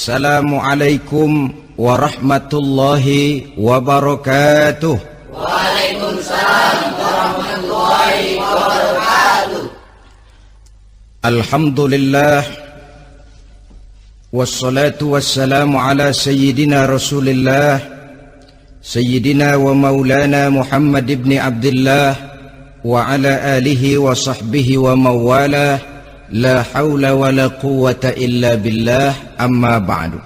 Assalamualaikum warahmatullahi wabarakatuh. Waalaikumsalam warahmatullahi wabarakatuh. Alhamdulillah wassalatu wassalamu ala sayyidina Rasulillah sayyidina wa maulana Muhammad ibn Abdullah wa ala alihi wa sahbihi wa mawalah. La haula wa la quwwata illa billah, amma ba'du.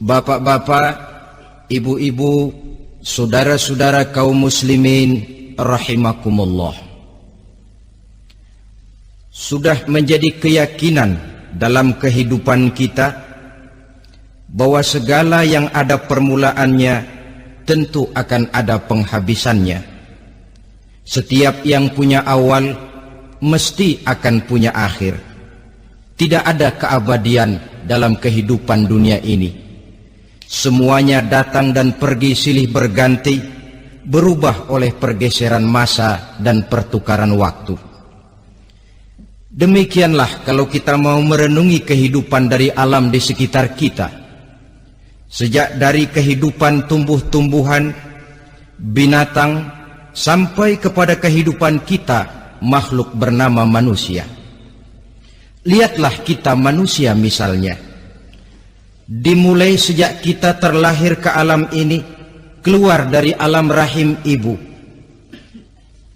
Bapak-bapak, ibu-ibu, saudara-saudara kaum muslimin rahimakumullah. Sudah menjadi keyakinan dalam kehidupan kita bahwa segala yang ada permulaannya tentu akan ada penghabisannya. Setiap yang punya awal mesti akan punya akhir. Tidak ada keabadian dalam kehidupan dunia ini. Semuanya datang dan pergi silih berganti, berubah oleh pergeseran masa dan pertukaran waktu. Demikianlah kalau kita mau merenungi kehidupan dari alam di sekitar kita. Sejak dari kehidupan tumbuh-tumbuhan, binatang, sampai kepada kehidupan kita, makhluk bernama manusia. Lihatlah kita manusia misalnya. Dimulai sejak kita terlahir ke alam ini, keluar dari alam rahim ibu,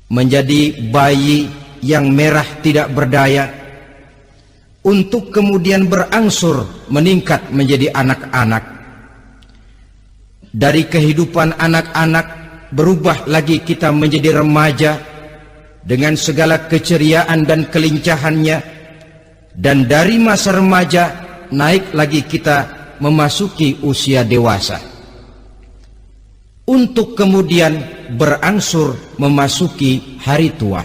menjadi bayi yang merah tidak berdaya, untuk kemudian berangsur meningkat menjadi anak-anak. Dari kehidupan anak-anak berubah lagi kita menjadi remaja dengan segala keceriaan dan kelincahannya, dan dari masa remaja naik lagi kita memasuki usia dewasa, untuk kemudian berangsur memasuki hari tua.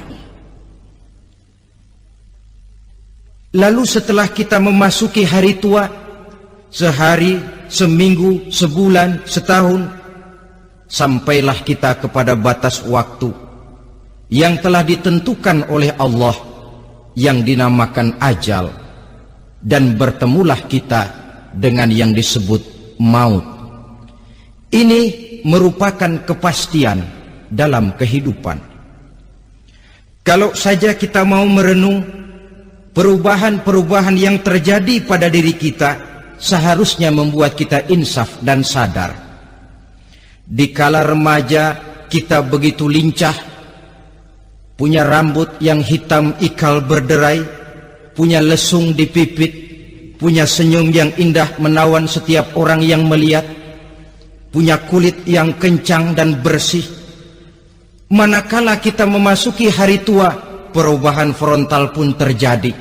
Lalu setelah kita memasuki hari tua, sehari, seminggu, sebulan, setahun, sampailah kita kepada batas waktu yang telah ditentukan oleh Allah, yang dinamakan ajal, dan bertemulah kita dengan yang disebut maut. Ini merupakan kepastian dalam kehidupan. Kalau saja kita mau merenung perubahan-perubahan yang terjadi pada diri kita, seharusnya membuat kita insaf dan sadar. Dikala remaja kita begitu lincah, punya rambut yang hitam ikal berderai, punya lesung di pipit, punya senyum yang indah menawan setiap orang yang melihat, punya kulit yang kencang dan bersih. Manakala kita memasuki hari tua, perubahan frontal pun terjadi.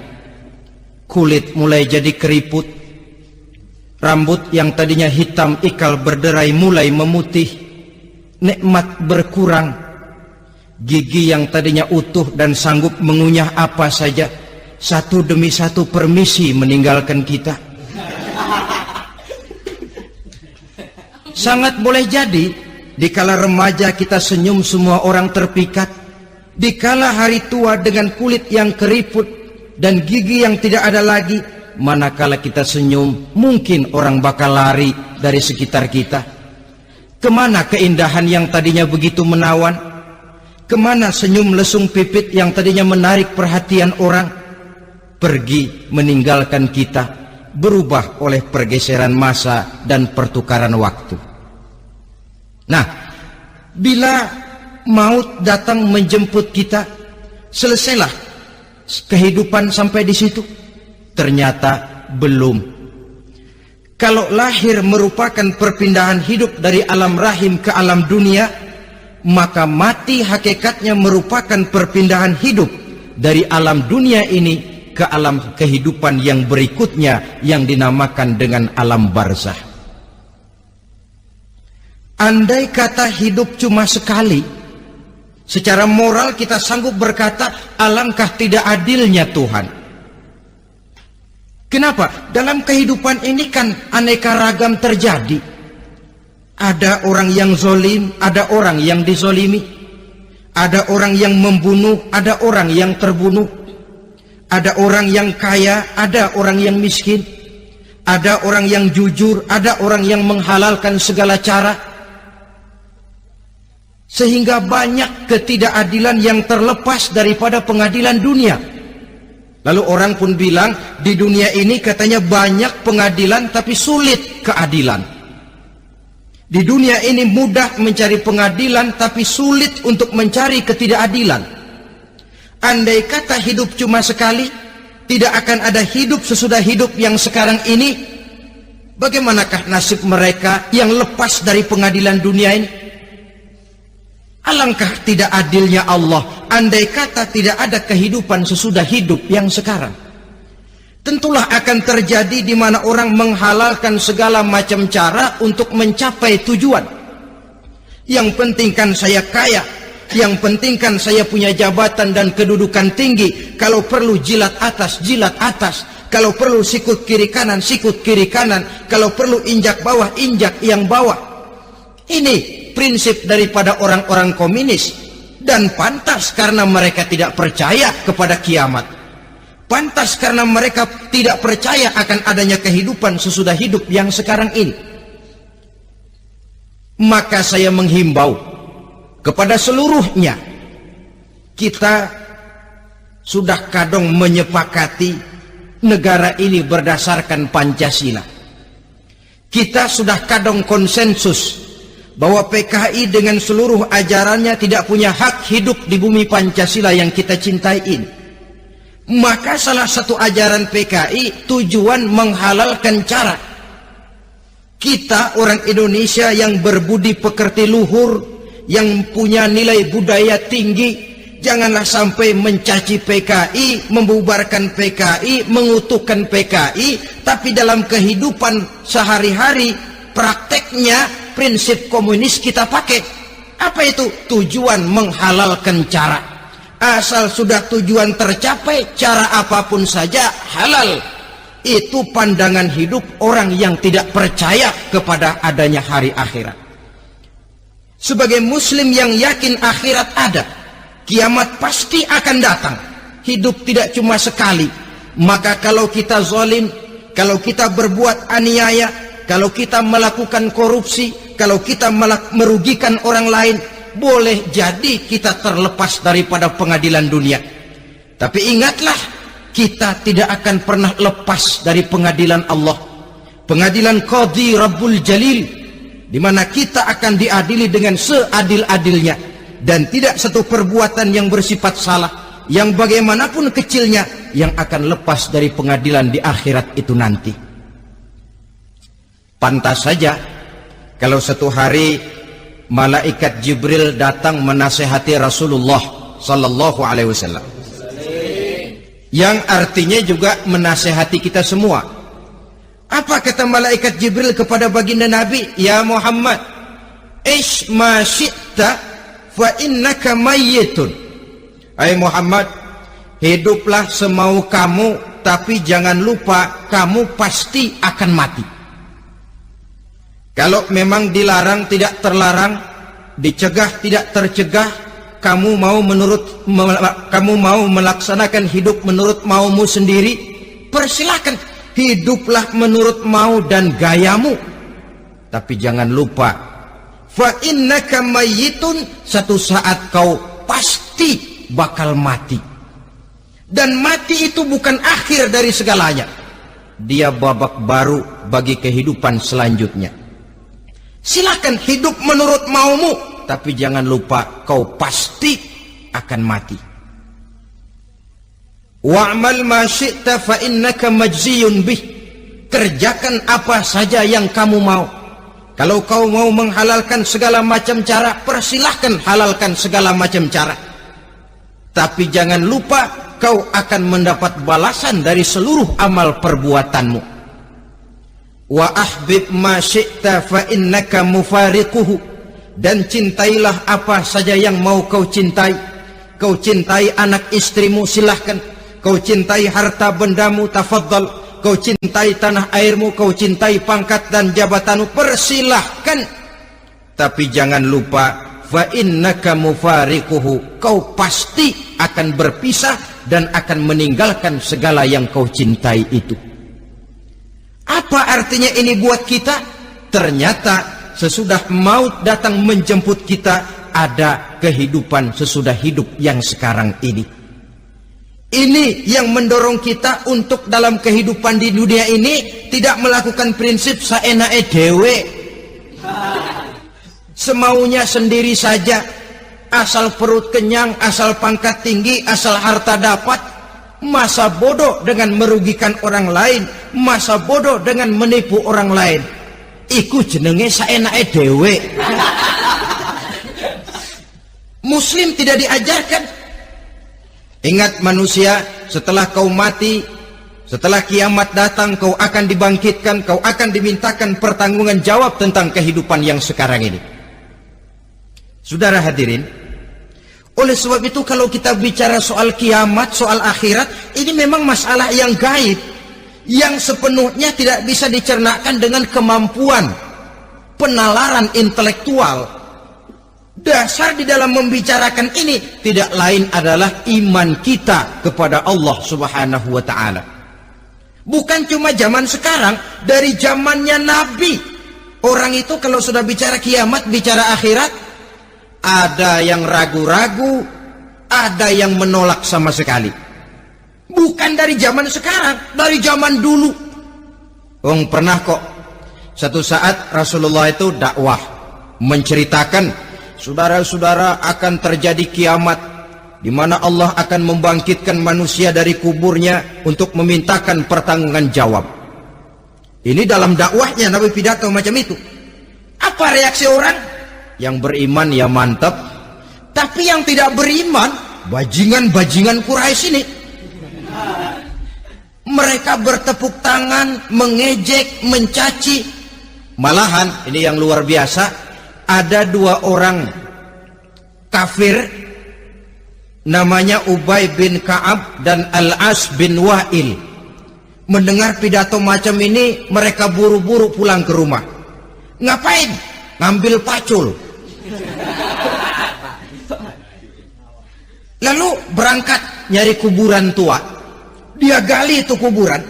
Kulit mulai jadi keriput, rambut yang tadinya hitam ikal berderai mulai memutih, nikmat berkurang. Gigi yang tadinya utuh dan sanggup mengunyah apa saja, satu demi satu permisi meninggalkan kita. Sangat boleh jadi dikala remaja kita senyum semua orang terpikat, dikala hari tua dengan kulit yang keriput dan gigi yang tidak ada lagi, manakala kita senyum mungkin orang bakal lari dari sekitar kita. Kemana keindahan yang tadinya begitu menawan? Kemana senyum lesung pipit yang tadinya menarik perhatian orang? Pergi meninggalkan kita, berubah oleh pergeseran masa dan pertukaran waktu. Nah, bila maut datang menjemput kita, selesailah kehidupan sampai di situ? Ternyata belum. Kalau lahir merupakan perpindahan hidup dari alam rahim ke alam dunia, maka mati hakikatnya merupakan perpindahan hidup dari alam dunia ini ke alam kehidupan yang berikutnya, yang dinamakan dengan alam barzah. Andai kata hidup cuma sekali, secara moral kita sanggup berkata, alangkah tidak adilnya Tuhan. Kenapa? Dalam kehidupan ini kan aneka ragam terjadi. Ada orang yang zolim, ada orang yang dizolimi. Ada orang yang membunuh, ada orang yang terbunuh. Ada orang yang kaya, ada orang yang miskin. ada orang yang jujur, ada orang yang menghalalkan segala cara, sehingga banyak ketidakadilan yang terlepas daripada pengadilan dunia. Lalu orang pun bilang, di dunia ini katanya banyak pengadilan tapi sulit keadilan. Di dunia ini mudah mencari pengadilan tapi sulit untuk mencari ketidakadilan. Andai kata hidup cuma sekali, tidak akan ada hidup sesudah hidup yang sekarang ini. Bagaimanakah nasib mereka yang lepas dari pengadilan dunia ini? Alangkah tidak adilnya Allah, andai kata tidak ada kehidupan sesudah hidup yang sekarang. Tentulah akan terjadi di mana orang menghalalkan segala macam cara untuk mencapai tujuan. Yang penting kan saya kaya, yang penting kan saya punya jabatan dan kedudukan tinggi. Kalau perlu jilat atas, jilat atas. Kalau perlu sikut kiri kanan, sikut kiri kanan. Kalau perlu injak bawah, injak yang bawah. Ini prinsip daripada orang-orang komunis. Dan pantas karena mereka tidak percaya kepada kiamat. Pantas karena mereka tidak percaya akan adanya kehidupan sesudah hidup yang sekarang ini. Maka saya menghimbau kepada seluruhnya, kita sudah kadung menyepakati negara ini berdasarkan Pancasila. Kita sudah kadung konsensus bahwa PKI dengan seluruh ajarannya tidak punya hak hidup di bumi Pancasila yang kita cintai ini. Maka salah satu ajaran PKI tujuan menghalalkan cara. Kita orang Indonesia yang berbudi pekerti luhur, yang punya nilai budaya tinggi, janganlah sampai mencaci PKI, membubarkan PKI, mengutukkan PKI, tapi dalam kehidupan sehari-hari prakteknya prinsip komunis kita pakai. Apa itu? Tujuan menghalalkan cara. Asal sudah tujuan tercapai, cara apapun saja halal. Itu pandangan hidup orang yang tidak percaya kepada adanya hari akhirat. Sebagai muslim yang yakin akhirat ada, kiamat pasti akan datang. Hidup tidak cuma sekali. Maka kalau kita zalim, kalau kita berbuat aniaya, kalau kita melakukan korupsi, kalau kita merugikan orang lain, boleh jadi kita terlepas daripada pengadilan dunia. Tapi ingatlah, kita tidak akan pernah lepas dari pengadilan Allah, pengadilan Qadhi Rabbul Jalil, di mana kita akan diadili dengan seadil-adilnya, dan tidak satu perbuatan yang bersifat salah, yang bagaimanapun kecilnya, yang akan lepas dari pengadilan di akhirat itu nanti. Pantas saja kalau satu hari malaikat Jibril datang menasihati Rasulullah sallallahu alaihi wasallam, yang artinya juga menasihati kita semua. Apa kata malaikat Jibril kepada baginda Nabi? Ya Muhammad, ish ma syi'ta fa innaka mayyitun. Hai Muhammad, hiduplah semau kamu, tapi jangan lupa kamu pasti akan mati. Kalau memang dilarang tidak terlarang, dicegah tidak tercegah, kamu mau melaksanakan hidup menurut maumu sendiri, persilakan, hiduplah menurut mau dan gayamu. Tapi jangan lupa, fa innaka mayyitun, satu saat kau pasti bakal mati. Dan mati itu bukan akhir dari segalanya, dia babak baru bagi kehidupan selanjutnya. Silakan hidup menurut maumu, tapi jangan lupa kau pasti akan mati. Wa'mal ma syi'ta fa innaka majziyun bih. Kerjakan apa saja yang kamu mau. Kalau kau mau menghalalkan segala macam cara, persilahkan halalkan segala macam cara. Tapi jangan lupa kau akan mendapat balasan dari seluruh amal perbuatanmu. Wa ahbib ma syi'ta fa innaka mufariquhu. Dan cintailah apa saja yang mau kau cintai. Kau cintai anak istrimu, silahkan. Kau cintai harta bendamu, tafadhal. Kau cintai tanah airmu, kau cintai pangkat dan jabatanmu, persilahkan. Tapi jangan lupa, fa innaka mufariquhu, kau pasti akan berpisah dan akan meninggalkan segala yang kau cintai itu. Apa Apa artinya ini buat kita? Ternyata sesudah maut datang menjemput kita, ada kehidupan sesudah hidup yang sekarang ini. Ini yang mendorong kita untuk dalam kehidupan di dunia ini tidak melakukan prinsip saenake dhewe, semaunya sendiri saja, asal perut kenyang, asal pangkat tinggi, asal harta dapat. Masa bodoh dengan merugikan orang lain, masa bodoh dengan menipu orang lain. Iku jenenge saenake dhewe. Muslim tidak diajarkan. Ingat manusia, setelah kau mati, setelah kiamat datang, kau akan dibangkitkan, kau akan dimintakan pertanggungan jawab tentang kehidupan yang sekarang ini. Saudara hadirin, oleh sebab itu kalau kita bicara soal kiamat, soal akhirat, ini memang masalah yang gaib, yang sepenuhnya tidak bisa dicernakkan dengan kemampuan penalaran intelektual. Dasar di dalam membicarakan ini tidak lain adalah iman kita kepada Allah Subhanahu wa ta'ala. Bukan cuma zaman sekarang, dari zamannya Nabi. Orang itu kalau sudah bicara kiamat, bicara akhirat, ada yang ragu-ragu, ada yang menolak sama sekali. Bukan dari zaman sekarang, dari zaman dulu. Pernah kok satu saat Rasulullah itu dakwah menceritakan, saudara-saudara, akan terjadi kiamat di mana Allah akan membangkitkan manusia dari kuburnya untuk memintakan pertanggungan jawab. Ini dalam dakwahnya Nabi pidato macam itu. Apa reaksi orang? Yang beriman ya mantap, tapi yang tidak beriman, bajingan-bajingan Quraisy ini, mereka bertepuk tangan, mengejek, mencaci. Malahan ini yang luar biasa, ada dua orang kafir namanya Ubay bin Ka'ab dan Al-As bin Wa'il. Mendengar pidato macam ini, mereka buru-buru pulang ke rumah. Ngapain? Ngambil pacul. Lalu berangkat nyari kuburan tua. Dia gali itu kuburan,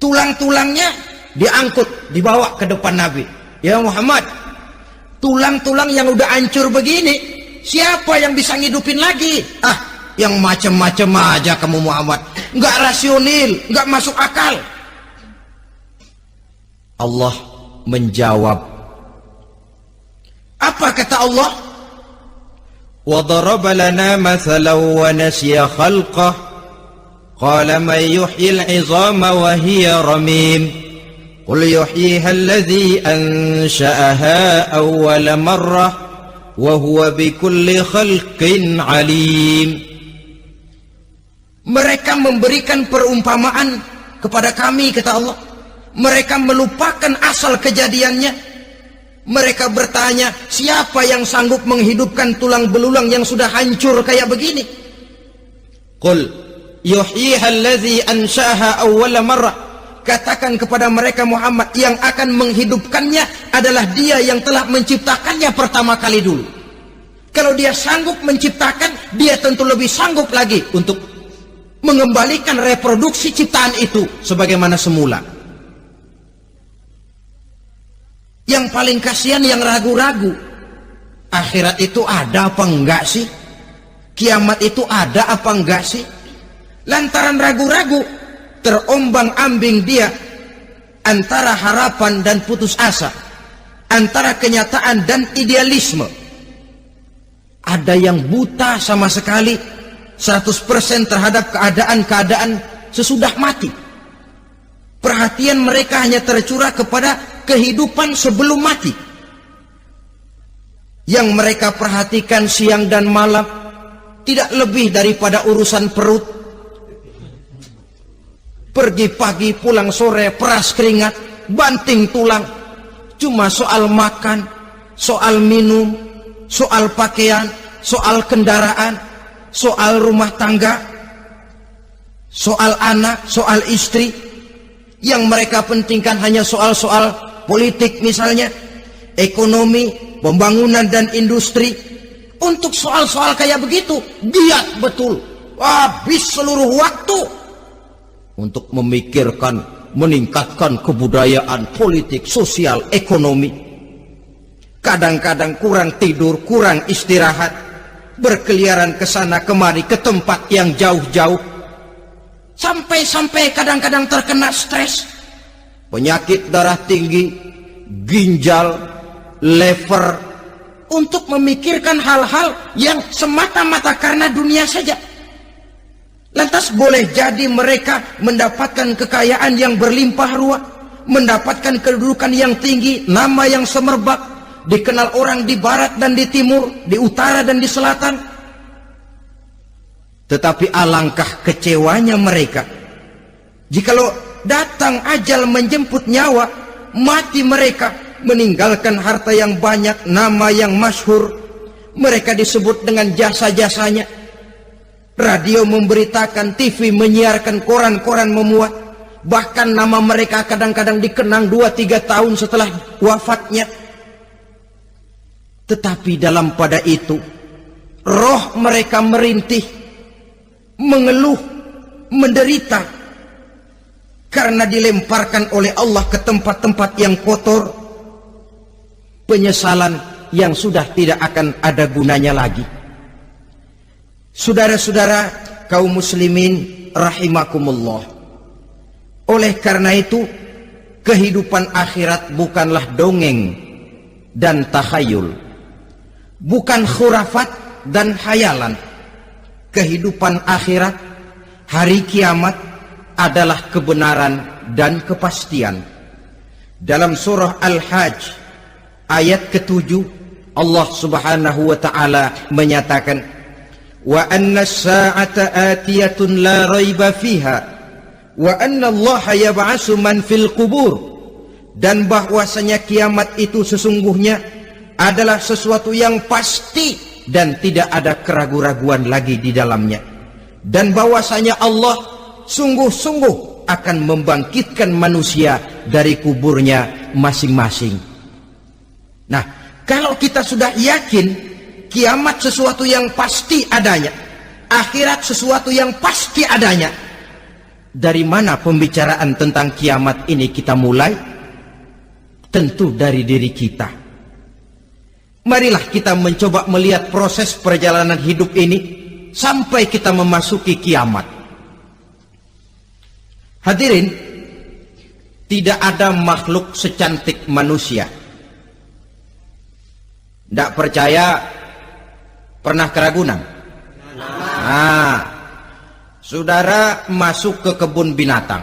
tulang-tulangnya diangkut, dibawa ke depan Nabi. Ya Muhammad, tulang-tulang yang udah hancur begini, siapa yang bisa ngidupin lagi? Yang macam-macam aja kamu Muhammad, nggak rasional, nggak masuk akal. Allah menjawab. Apa kata Allah? وَضَرَبَ لَنَا مَثَلًا وَنَسِيَ خَلْقَهُ قَالَ مَنْ يُحْيِي الْعِظَامَ وَهِيَ رَمِيمٌ قُلْ يُحْيِيهَا الَّذِي أَنْشَأَهَا أَوَّلَ مَرَّةٍ وَهُوَ بِكُلِّ خَلْقٍ عَلِيمٌ. Mereka memberikan perumpamaan kepada kami, kata Allah. Mereka melupakan asal kejadiannya. Mereka bertanya, siapa yang sanggup menghidupkan tulang belulang yang sudah hancur kayak begini? Qul yuhyiha allazi ansha'aha awwala marrah. Katakan kepada mereka Muhammad, yang akan menghidupkannya adalah dia yang telah menciptakannya pertama kali dulu. Kalau dia sanggup menciptakan, dia tentu lebih sanggup lagi untuk mengembalikan reproduksi ciptaan itu sebagaimana semula. Yang paling kasihan yang ragu-ragu. Akhirat itu ada apa enggak sih? Kiamat itu ada apa enggak sih? Lantaran ragu-ragu, terombang-ambing dia antara harapan dan putus asa, antara kenyataan dan idealisme. Ada yang buta sama sekali 100% terhadap keadaan-keadaan sesudah mati. Perhatian mereka hanya tercurah kepada kehidupan sebelum mati. Yang mereka perhatikan siang dan malam tidak lebih daripada urusan perut. Pergi pagi, pulang sore, peras keringat, banting tulang. Cuma soal makan, soal minum, soal pakaian, soal kendaraan, soal rumah tangga, soal anak, soal istri. Yang mereka pentingkan hanya soal-soal politik misalnya, ekonomi, pembangunan dan industri. Untuk soal-soal kayak begitu, giat betul, habis seluruh waktu untuk memikirkan meningkatkan kebudayaan, politik, sosial, ekonomi. Kadang-kadang kurang tidur, kurang istirahat, berkeliaran ke sana kemari ke tempat yang jauh-jauh, sampai kadang-kadang terkena stres, penyakit darah tinggi, ginjal, lever, untuk memikirkan hal-hal yang semata-mata karena dunia saja. Lantas boleh jadi mereka mendapatkan kekayaan yang berlimpah ruah, mendapatkan kedudukan yang tinggi, nama yang semerbak, dikenal orang di barat dan di timur, di utara dan di selatan. Tetapi alangkah kecewanya mereka jikalau datang ajal menjemput nyawa, mati mereka, meninggalkan harta yang banyak, nama yang masyhur, mereka disebut dengan jasa-jasanya. Radio memberitakan, TV menyiarkan, koran-koran memuat, bahkan nama mereka kadang-kadang dikenang 2-3 tahun setelah wafatnya. Tetapi dalam pada itu roh mereka merintih, mengeluh, menderita, karena dilemparkan oleh Allah ke tempat-tempat yang kotor, penyesalan yang sudah tidak akan ada gunanya lagi. Saudara-saudara kaum muslimin rahimakumullah, oleh karena itu kehidupan akhirat bukanlah dongeng dan takhayul, bukan khurafat dan khayalan. Kehidupan akhirat, hari kiamat adalah kebenaran dan kepastian. Dalam surah Al-Hajj ayat ke-7, Allah Subhanahu wa taala menyatakan, wa anna as-sa'ata atiyatun la raiba fiha wa anna Allah yab'atsu man fil qubur, dan bahwasanya kiamat itu sesungguhnya adalah sesuatu yang pasti dan tidak ada keraguan-raguan lagi di dalamnya, dan bahwasanya Allah sungguh-sungguh akan membangkitkan manusia dari kuburnya masing-masing. Nah, kalau kita sudah yakin kiamat sesuatu yang pasti adanya, akhirat sesuatu yang pasti adanya, dari mana pembicaraan tentang kiamat ini kita mulai? Tentu dari diri kita. Marilah kita mencoba melihat proses perjalanan hidup ini sampai kita memasuki kiamat. Hadirin, tidak ada makhluk secantik manusia. Tidak percaya? Pernah ke Ragunan? Nah, saudara masuk ke kebun binatang,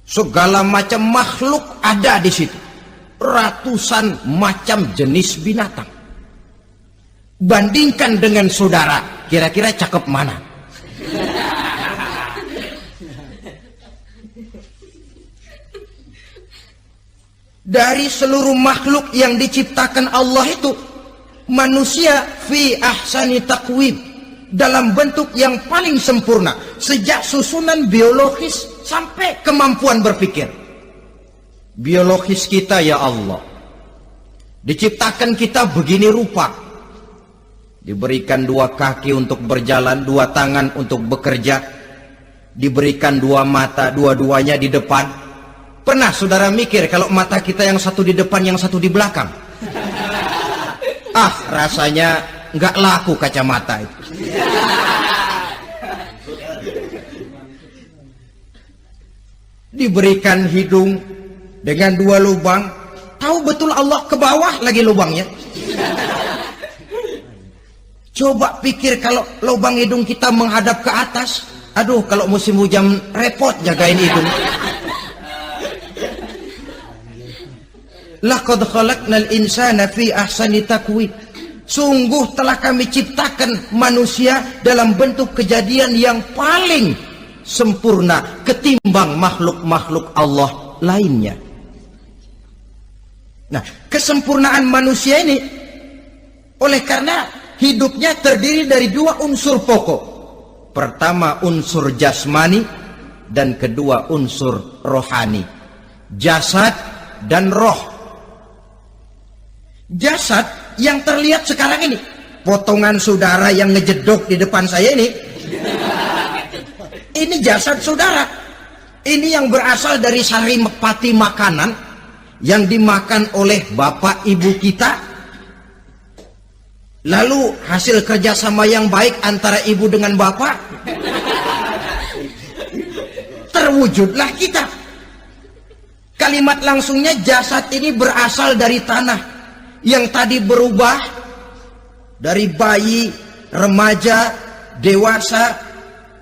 segala macam makhluk ada di situ, ratusan macam jenis binatang. Bandingkan dengan saudara, kira-kira cakep mana? Dari seluruh makhluk yang diciptakan Allah itu, manusia fi ahsani taqwim, dalam bentuk yang paling sempurna, sejak susunan biologis sampai kemampuan berpikir. Biologis kita ya Allah, diciptakan kita begini rupa, diberikan 2 kaki untuk berjalan, 2 tangan untuk bekerja, diberikan 2 mata, dua-duanya di depan. Pernah saudara mikir kalau mata kita yang satu di depan, yang satu di belakang? Ah, rasanya nggak laku kacamata itu. Diberikan hidung dengan 2 lubang, tahu betul Allah ke bawah lagi lubangnya. Coba pikir kalau lubang hidung kita menghadap ke atas, aduh kalau musim hujan repot jagain hidung. Laqad khalaqnal insana fi ahsani taqwim. Sungguh telah kami ciptakan manusia dalam bentuk kejadian yang paling sempurna ketimbang makhluk-makhluk Allah lainnya. Nah, kesempurnaan manusia ini oleh karena hidupnya terdiri dari 2 unsur pokok. Pertama unsur jasmani dan kedua unsur rohani, jasad dan roh. Jasad yang terlihat sekarang ini, potongan saudara yang ngejedok di depan saya ini jasad saudara. Ini yang berasal dari saripati makanan yang dimakan oleh bapak ibu kita. Lalu hasil kerjasama yang baik antara ibu dengan bapak, terwujudlah kita. Kalimat langsungnya, jasad ini berasal dari tanah yang tadi berubah dari bayi, remaja, dewasa,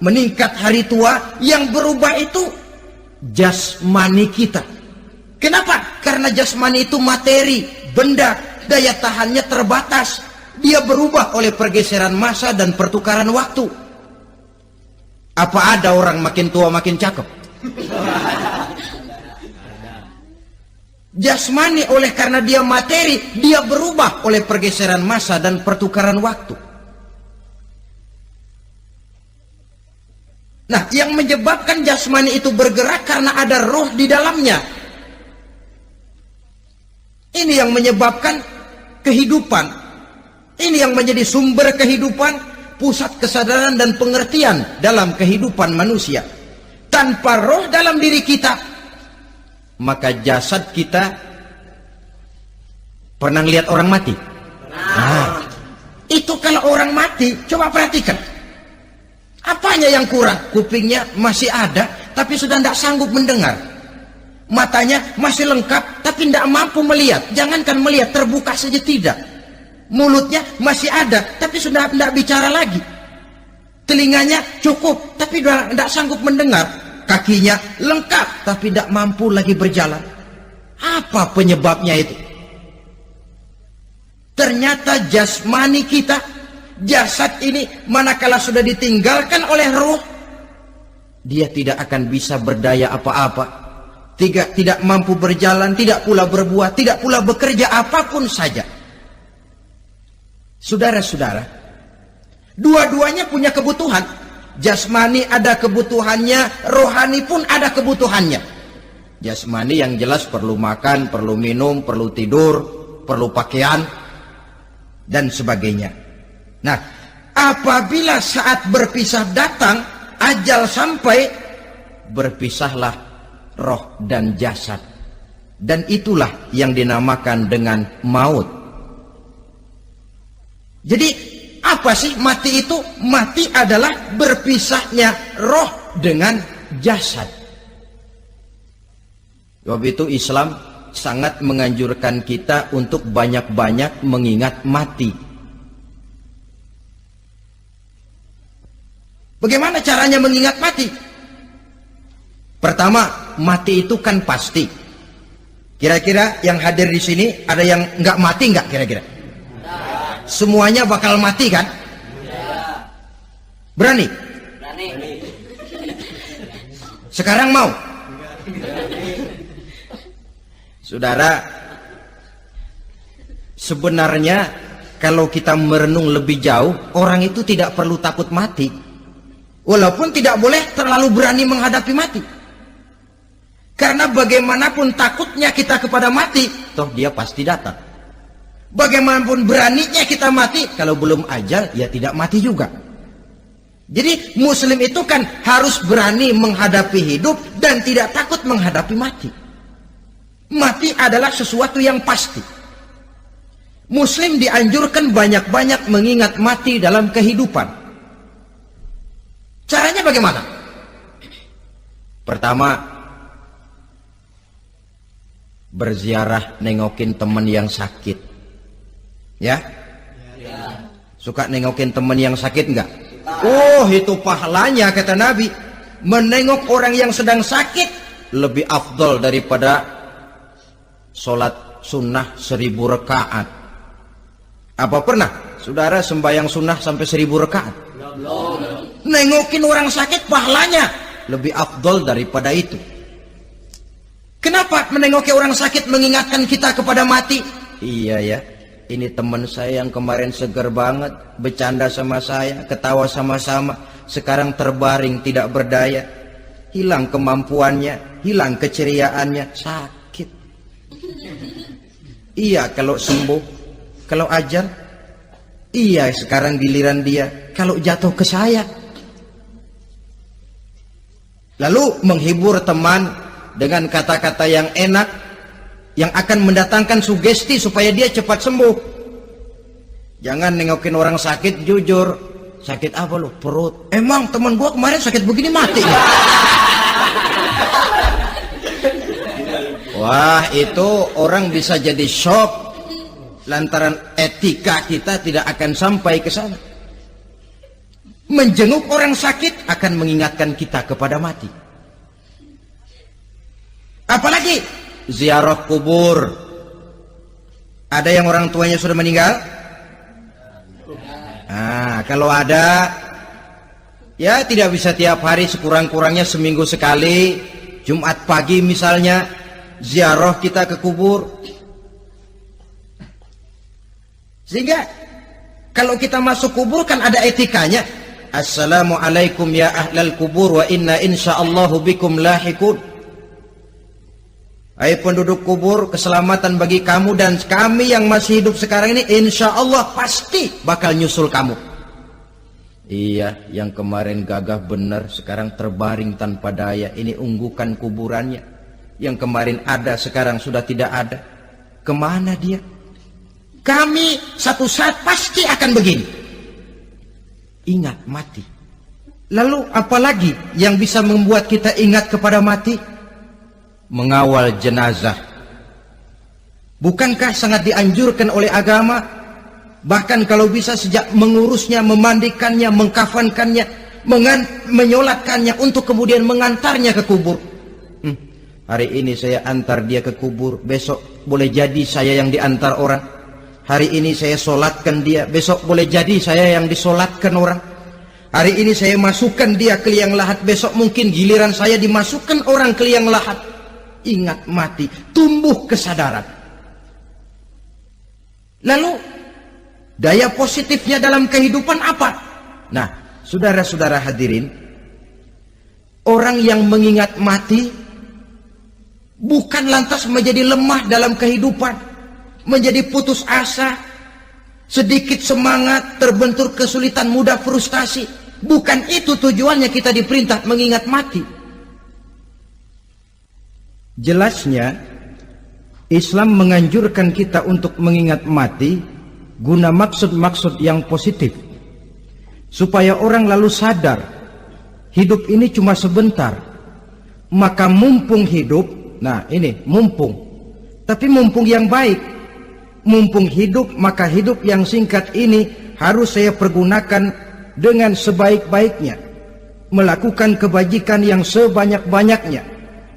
meningkat hari tua. Yang berubah itu jasmani kita. Kenapa? Karena jasmani itu materi, benda, daya tahannya terbatas. Dia berubah oleh pergeseran masa dan pertukaran waktu. Apa ada orang makin tua makin cakep? Jasmani oleh karena dia materi, dia berubah oleh pergeseran masa dan pertukaran waktu. Nah, yang menyebabkan jasmani itu bergerak karena ada roh di dalamnya. Ini yang menyebabkan kehidupan. Ini yang menjadi sumber kehidupan, pusat kesadaran dan pengertian dalam kehidupan manusia. Tanpa roh dalam diri kita, maka jasad kita, pernah lihat orang mati? Nah, itu kalau orang mati, coba perhatikan. Apanya yang kurang? Kupingnya masih ada, tapi sudah tidak sanggup mendengar. Matanya masih lengkap, tapi tidak mampu melihat. Jangankan melihat, terbuka saja tidak. Mulutnya masih ada, tapi sudah tidak bicara lagi. Telinganya cukup, tapi sudah tidak sanggup mendengar. Kakinya lengkap, tapi tidak mampu lagi berjalan. Apa penyebabnya itu? Ternyata jasmani kita, jasad ini, manakala sudah ditinggalkan oleh roh, dia tidak akan bisa berdaya apa-apa. Tidak mampu berjalan, tidak pula berbuat, tidak pula bekerja apapun saja. Saudara-saudara, dua-duanya punya kebutuhan. Jasmani ada kebutuhannya, rohani pun ada kebutuhannya. Jasmani yang jelas perlu makan, perlu minum, perlu tidur, perlu pakaian, dan sebagainya. Nah, apabila saat berpisah datang, ajal sampai, berpisahlah roh dan jasad. Dan itulah yang dinamakan dengan maut. Jadi apa sih mati itu? Mati adalah berpisahnya roh dengan jasad. Sebab itu Islam sangat menganjurkan kita untuk banyak-banyak mengingat mati. Bagaimana caranya mengingat mati? Pertama, mati itu kan pasti. Kira-kira yang hadir di sini ada yang nggak mati nggak kira-kira? Semuanya bakal mati kan? Berani? Berani. Sekarang mau? Saudara, sebenarnya kalau kita merenung lebih jauh, orang itu tidak perlu takut mati. Walaupun tidak boleh terlalu berani menghadapi mati. Karena bagaimanapun takutnya kita kepada mati, toh dia pasti datang. Bagaimanapun beraninya kita mati, kalau belum ajal, ya tidak mati juga. Jadi muslim itu kan harus berani menghadapi hidup dan tidak takut menghadapi mati. Mati adalah sesuatu yang pasti. Muslim dianjurkan banyak-banyak mengingat mati dalam kehidupan. Caranya bagaimana? Pertama, berziarah nengokin teman yang sakit. Ya? Suka nengokin teman yang sakit enggak? Oh, itu pahalanya kata Nabi. Menengok orang yang sedang sakit lebih afdol daripada sholat sunnah 1000 rakaat. Apa pernah saudara sembahyang sunnah sampai 1000 rakaat? Nengokin orang sakit pahalanya lebih afdol daripada itu. Kenapa menengoki orang sakit mengingatkan kita kepada mati? Iya ya, ini teman saya yang kemarin seger banget, bercanda sama saya, ketawa sama-sama, sekarang terbaring tidak berdaya, hilang kemampuannya, hilang keceriaannya, sakit. Iya kalau sembuh, kalau ajal, iya sekarang giliran dia, kalau jatuh ke saya. lalu menghibur teman dengan kata-kata yang enak yang akan mendatangkan sugesti supaya dia cepat sembuh. Jangan nengokin orang sakit jujur, sakit apa lu? Perut. Emang teman gua kemarin sakit begini mati ya? Wah, itu orang bisa jadi shock lantaran etika kita tidak akan sampai ke sana. Menjenguk orang sakit akan mengingatkan kita kepada mati. Apalagi ziarah kubur. Ada yang orang tuanya sudah meninggal? Nah, kalau ada, ya tidak bisa tiap hari, sekurang-kurangnya seminggu sekali, Jumat pagi misalnya, ziarah kita ke kubur. Sehingga kalau kita masuk kubur kan ada etikanya. Assalamualaikum ya ahlal kubur wa inna insyaallahu bikum lahikun. Hai penduduk kubur, keselamatan bagi kamu dan kami yang masih hidup sekarang ini insya Allah pasti bakal nyusul kamu. Iya, yang kemarin gagah benar sekarang terbaring tanpa daya. Ini unggukan kuburannya. Yang kemarin ada sekarang sudah tidak ada. Kemana dia? Kami satu saat pasti akan begini. Ingat mati. Lalu apalagi yang bisa membuat kita ingat kepada mati? Mengawal jenazah. Bukankah sangat dianjurkan oleh agama? Bahkan kalau bisa sejak mengurusnya, memandikannya, mengkafankannya, menyolatkannya untuk kemudian mengantarnya ke kubur. Hari ini saya antar dia ke kubur, besok boleh jadi saya yang diantar orang. Hari ini saya solatkan dia, besok boleh jadi saya yang disolatkan orang. Hari ini saya masukkan dia ke liang lahat, besok mungkin giliran saya dimasukkan orang ke liang lahat. Ingat mati, tumbuh kesadaran. Lalu daya positifnya dalam kehidupan apa? Nah, saudara-saudara hadirin, orang yang mengingat mati bukan lantas menjadi lemah dalam kehidupan, menjadi putus asa, sedikit semangat, terbentur kesulitan, mudah frustasi. Bukan itu tujuannya kita diperintah mengingat mati. Jelasnya Islam menganjurkan kita untuk mengingat mati guna maksud-maksud yang positif, supaya orang lalu sadar hidup ini cuma sebentar. Maka mumpung hidup, nah ini mumpung, tapi mumpung yang baik. Mumpung hidup, maka hidup yang singkat ini harus saya pergunakan dengan sebaik-baiknya, melakukan kebajikan yang sebanyak-banyaknya,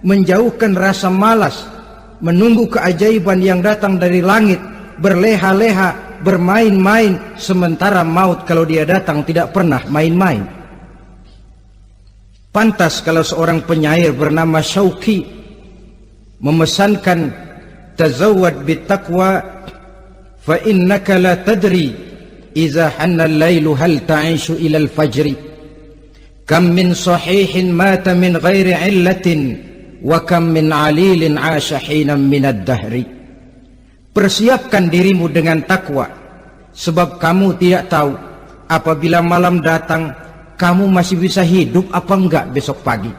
menjauhkan rasa malas, menunggu keajaiban yang datang dari langit, berleha-leha, bermain-main, sementara maut kalau dia datang tidak pernah main-main. Pantas kalau seorang penyair bernama Syauqi memesankan, tazawwad bittaqwa fa innaka la tadri idza hanna al-lailu hal ta'ishu ila al-fajri, kam min sahihin mata min ghairi illatin wa kam min alilin 'asha hinan min ad-dahri. Persiapkan dirimu dengan takwa, sebab kamu tidak tahu apabila malam datang kamu masih bisa hidup apa enggak besok pagi.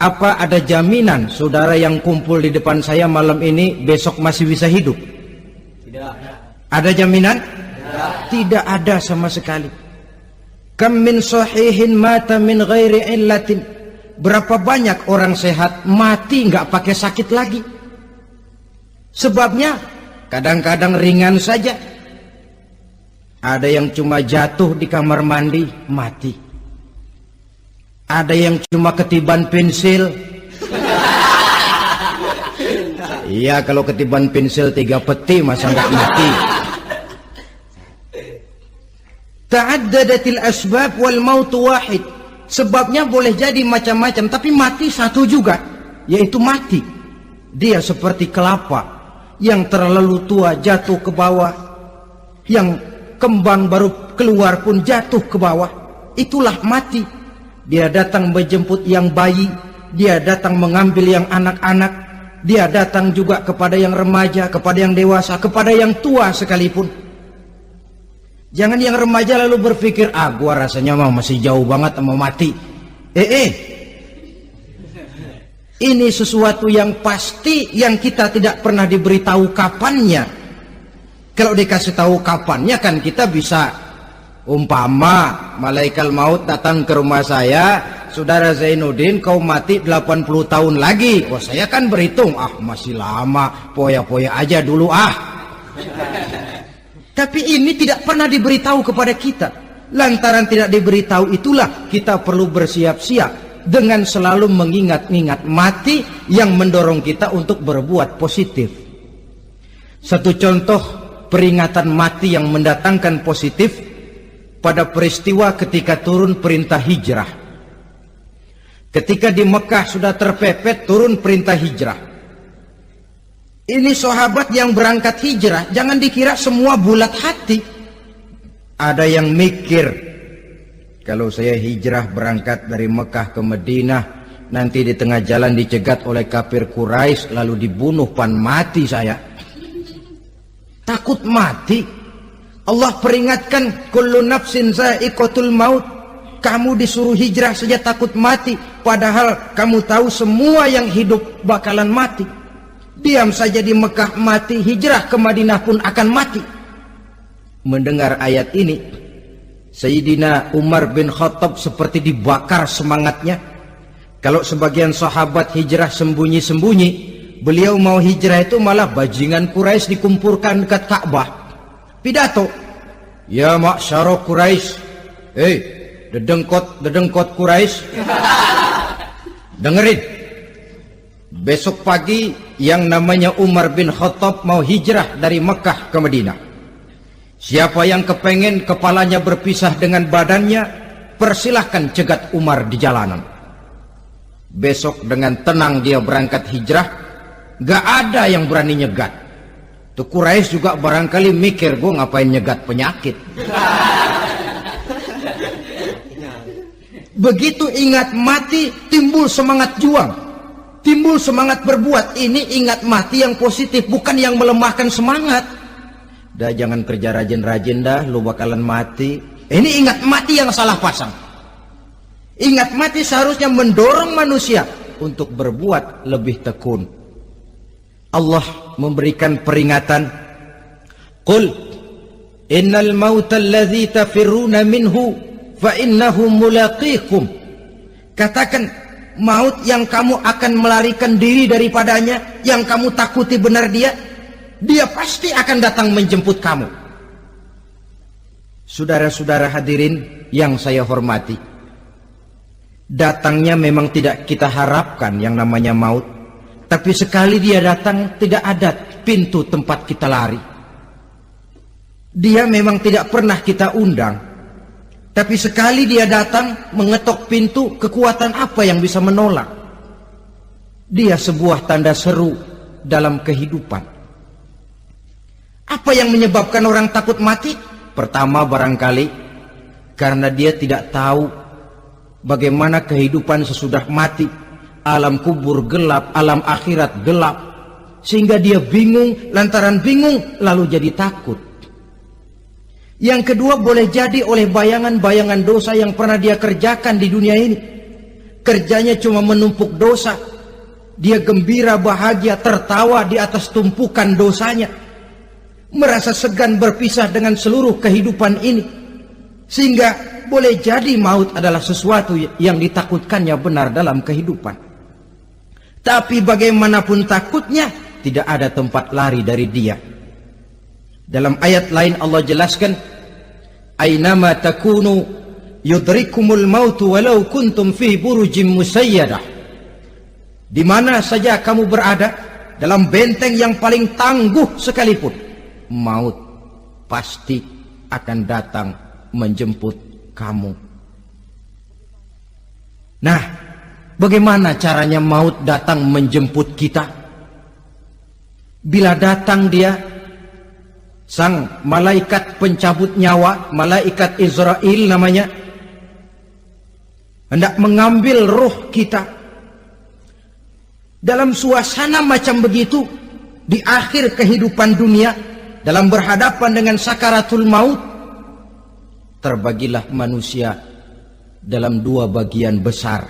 Apa ada jaminan saudara yang kumpul di depan saya malam ini besok masih bisa hidup? Tidak. Ada jaminan? Tidak ada sama sekali. Kam min sahihin mata min ghairi illatin. Berapa banyak orang sehat mati nggak pakai sakit lagi. Sebabnya kadang-kadang ringan saja. Ada yang cuma jatuh di kamar mandi mati. Ada yang cuma ketiban pensil. Iya, kalau ketiban pensil 3 peti masa nggak mati. Ta'addadatil asbab wal mautu wahid. Sebabnya boleh jadi macam-macam, tapi mati satu juga, yaitu mati. Dia seperti kelapa yang terlalu tua jatuh ke bawah, yang kembang baru keluar pun jatuh ke bawah. Itulah mati. Dia datang menjemput yang bayi, dia datang mengambil yang anak-anak, dia datang juga kepada yang remaja, kepada yang dewasa, kepada yang tua sekalipun. Jangan yang remaja lalu berpikir, gua rasanya masih jauh banget mau mati. Ini sesuatu yang pasti yang kita tidak pernah diberitahu kapannya. Kalau dikasih tahu kapannya kan kita bisa, umpama malaikat maut datang ke rumah saya, saudara Zainuddin kau mati 80 tahun lagi. Wah, saya kan berhitung, masih lama, poya-poya aja dulu Tapi ini tidak pernah diberitahu kepada kita. Lantaran tidak diberitahu itulah kita perlu bersiap-siap dengan selalu mengingat-ingat mati yang mendorong kita untuk berbuat positif. Satu contoh peringatan mati yang mendatangkan positif pada peristiwa ketika turun perintah hijrah. Ketika di Mekah sudah terpepet turun perintah hijrah. Ini sahabat yang berangkat hijrah, jangan dikira semua bulat hati. Ada yang mikir, kalau saya hijrah berangkat dari Mekah ke Madinah, nanti di tengah jalan dicegat oleh kafir Quraisy lalu dibunuh, mati saya. Takut mati. Allah peringatkan, kullu nafsin za'iqatul maut. Kamu disuruh hijrah saja takut mati, padahal kamu tahu semua yang hidup bakalan mati. Diam saja di Mekah mati, hijrah ke Madinah pun akan mati. Mendengar ayat ini, Sayyidina Umar bin Khattab seperti dibakar semangatnya. Kalau sebagian sahabat hijrah sembunyi-sembunyi, beliau mau hijrah itu malah bajingan Quraisy dikumpulkan dekat Ka'bah. Pidato, ya ma'syara Quraisy, dedengkot Quraisy, dengerin. Besok pagi yang namanya Umar bin Khattab mau hijrah dari Mekah ke Madinah. Siapa yang kepengen kepalanya berpisah dengan badannya, persilahkan cegat Umar di jalanan. Besok dengan tenang dia berangkat hijrah, gak ada yang berani nyegat. Tuh Quraisy juga barangkali mikir, gue ngapain nyegat penyakit. Begitu ingat mati, timbul semangat juang, timbul semangat berbuat. Ini ingat mati yang positif, bukan yang melemahkan semangat. Dah jangan kerja rajin-rajin dah, lu bakalan mati. Ini ingat mati yang salah pasang. Ingat mati seharusnya mendorong manusia untuk berbuat lebih tekun. Allah memberikan peringatan, qul innal mauta alladzi tafirruna minhu fa innahu mulaqikum. Katakan, maut yang kamu akan melarikan diri daripadanya, yang kamu takuti benar dia pasti akan datang menjemput kamu. Saudara-saudara hadirin yang saya hormati, datangnya memang tidak kita harapkan yang namanya maut. Tapi sekali dia datang, tidak ada pintu tempat kita lari. Dia memang tidak pernah kita undang. Tapi sekali dia datang, mengetok pintu, kekuatan apa yang bisa menolak? Dia sebuah tanda seru dalam kehidupan. Apa yang menyebabkan orang takut mati? Pertama barangkali karena dia tidak tahu bagaimana kehidupan sesudah mati. Alam kubur gelap, alam akhirat gelap, sehingga dia bingung. Lantaran bingung lalu jadi takut. Yang kedua boleh jadi oleh bayangan-bayangan dosa yang pernah dia kerjakan di dunia ini. Kerjanya cuma menumpuk dosa. Dia gembira, bahagia, tertawa di atas tumpukan dosanya. Merasa segan berpisah dengan seluruh kehidupan ini. Sehingga boleh jadi maut adalah sesuatu yang ditakutkannya benar dalam kehidupan. Tapi bagaimanapun takutnya, tidak ada tempat lari dari dia. Dalam ayat lain Allah jelaskan, aynama takunu yudrikumul mautu walau kuntum fi burujim musayyadah. Di mana saja kamu berada, dalam benteng yang paling tangguh sekalipun, maut pasti akan datang menjemput kamu. Nah, bagaimana caranya maut datang menjemput kita? Bila datang dia, sang malaikat pencabut nyawa, malaikat Israel namanya, hendak mengambil roh kita. Dalam suasana macam begitu, di akhir kehidupan dunia, dalam berhadapan dengan sakaratul maut, terbagilah manusia dalam dua bagian besar.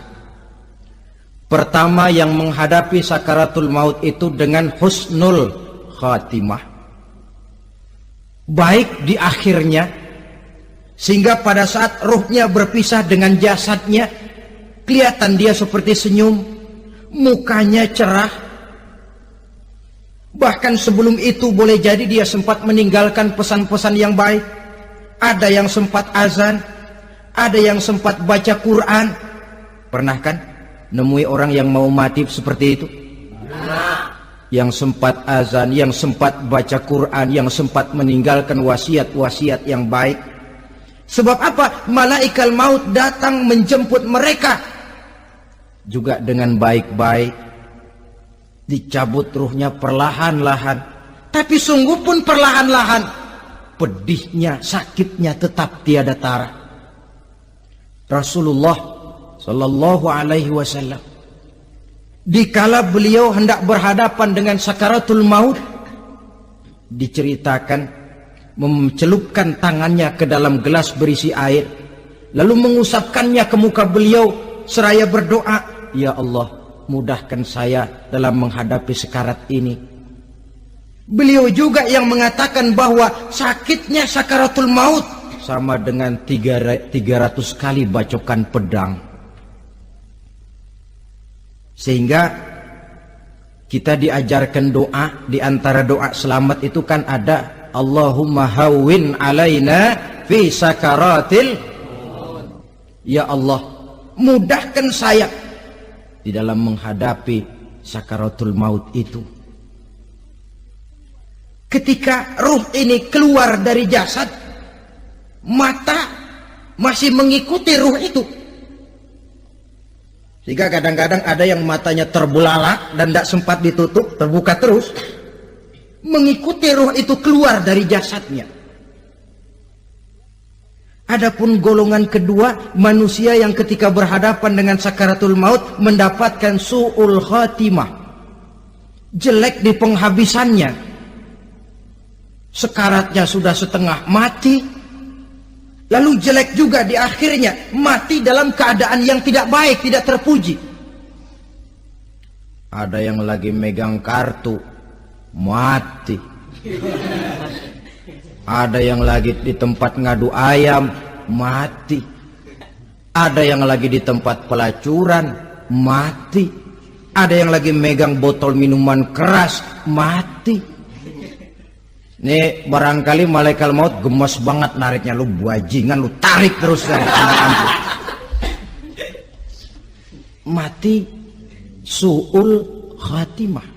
Pertama, yang menghadapi sakaratul maut itu dengan husnul khatimah, baik di akhirnya, sehingga pada saat ruhnya berpisah dengan jasadnya, kelihatan dia seperti senyum, mukanya cerah. Bahkan sebelum itu boleh jadi dia sempat meninggalkan pesan-pesan yang baik. Ada yang sempat azan, ada yang sempat baca Quran. Pernah kan nemui orang yang mau mati seperti itu? Yang sempat azan, yang sempat baca Quran, yang sempat meninggalkan wasiat-wasiat yang baik. Sebab apa? Malaikat maut datang menjemput mereka juga dengan baik-baik. Dicabut ruhnya perlahan-lahan, tapi sungguh pun perlahan-lahan. Pedihnya, sakitnya tetap tiada tara. Rasulullah Sallallahu Alaihi Wasallam, dikala beliau hendak berhadapan dengan sakaratul maut, diceritakan mencelupkan tangannya ke dalam gelas berisi air, lalu mengusapkannya ke muka beliau seraya berdoa, "Ya Allah, mudahkan saya dalam menghadapi sekarat ini." Beliau juga yang mengatakan bahwa sakitnya sakaratul maut sama dengan 300 kali bacokan pedang. Sehingga kita diajarkan doa, di antara doa selamat itu kan ada Allahumma hawwin alaina fi sakaratil, ya Allah, mudahkan saya di dalam menghadapi sakaratul maut itu. Ketika ruh ini keluar dari jasad, mata masih mengikuti ruh itu. Sehingga kadang-kadang ada yang matanya terbelalak dan tidak sempat ditutup, terbuka terus, mengikuti ruh itu keluar dari jasadnya. Adapun golongan kedua, manusia yang ketika berhadapan dengan sakaratul maut mendapatkan su'ul khatimah, jelek di penghabisannya. Sekaratnya sudah setengah mati, lalu jelek juga di akhirnya, mati dalam keadaan yang tidak baik, tidak terpuji. Ada yang lagi megang kartu, mati. Ada yang lagi di tempat ngadu ayam, mati. Ada yang lagi di tempat pelacuran, mati. Ada yang lagi megang botol minuman keras, mati. Nih barangkali malaikat maut gemes banget nariknya, lu bajingan, lu tarik terus kan. Mati su'ul khatimah.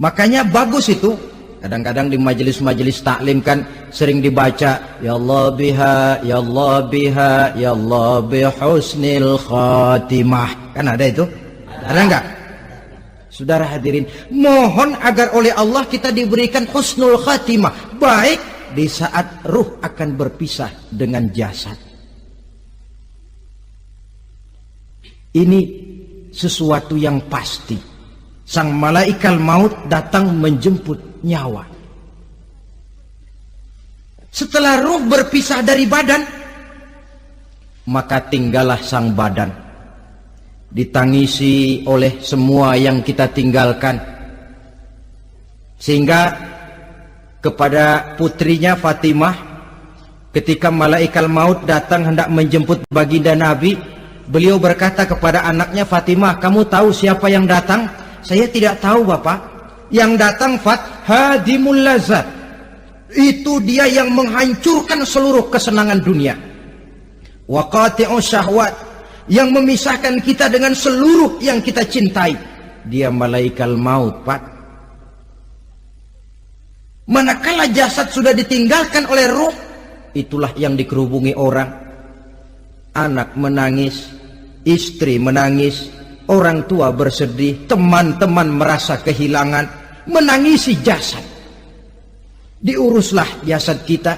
Makanya bagus itu. Kadang-kadang di majelis-majelis taklim kan sering dibaca, ya Allah biha, ya Allah biha, ya Allah bihusnil khatimah. Kan ada itu? Ada enggak? Saudara hadirin, mohon agar oleh Allah kita diberikan husnul khatimah, baik di saat ruh akan berpisah dengan jasad. Ini sesuatu yang pasti. Sang malaikat maut datang menjemput nyawa. Setelah ruh berpisah dari badan, maka tinggallah sang badan, ditangisi oleh semua yang kita tinggalkan. Sehingga kepada putrinya Fatimah, ketika malaikat maut datang hendak menjemput baginda Nabi, beliau berkata kepada anaknya, Fatimah, kamu tahu siapa yang datang? Saya tidak tahu, Bapak. Yang datang hadimul lazat, itu dia yang menghancurkan seluruh kesenangan dunia. Wa qati'u syahwat, yang memisahkan kita dengan seluruh yang kita cintai. Dia malaikat maut, Pak. Manakala jasad sudah ditinggalkan oleh ruh, itulah yang dikerubungi orang. Anak menangis, istri menangis, orang tua bersedih, teman-teman merasa kehilangan, menangisi jasad. Diuruslah jasad kita,